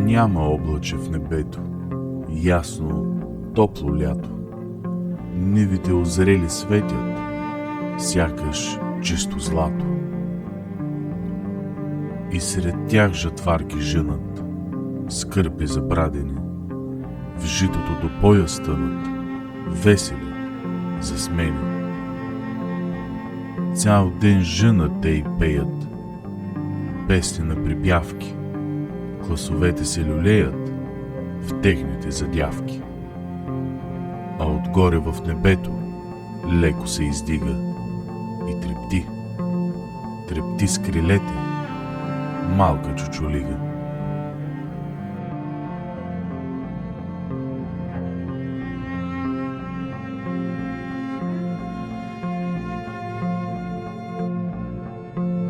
Няма облаче в небето, ясно, топло лято. Нивите озрели светят, сякаш чисто злато. И сред тях жатварки жънат, скърпи забрадени, в житото до пояс тънат, весели, засмени. Цял ден жънат те и пеят, песни на припявки, класовете се люлеят в техните задявки. А отгоре в небето леко се издига и трепти с крилете малка чучулига.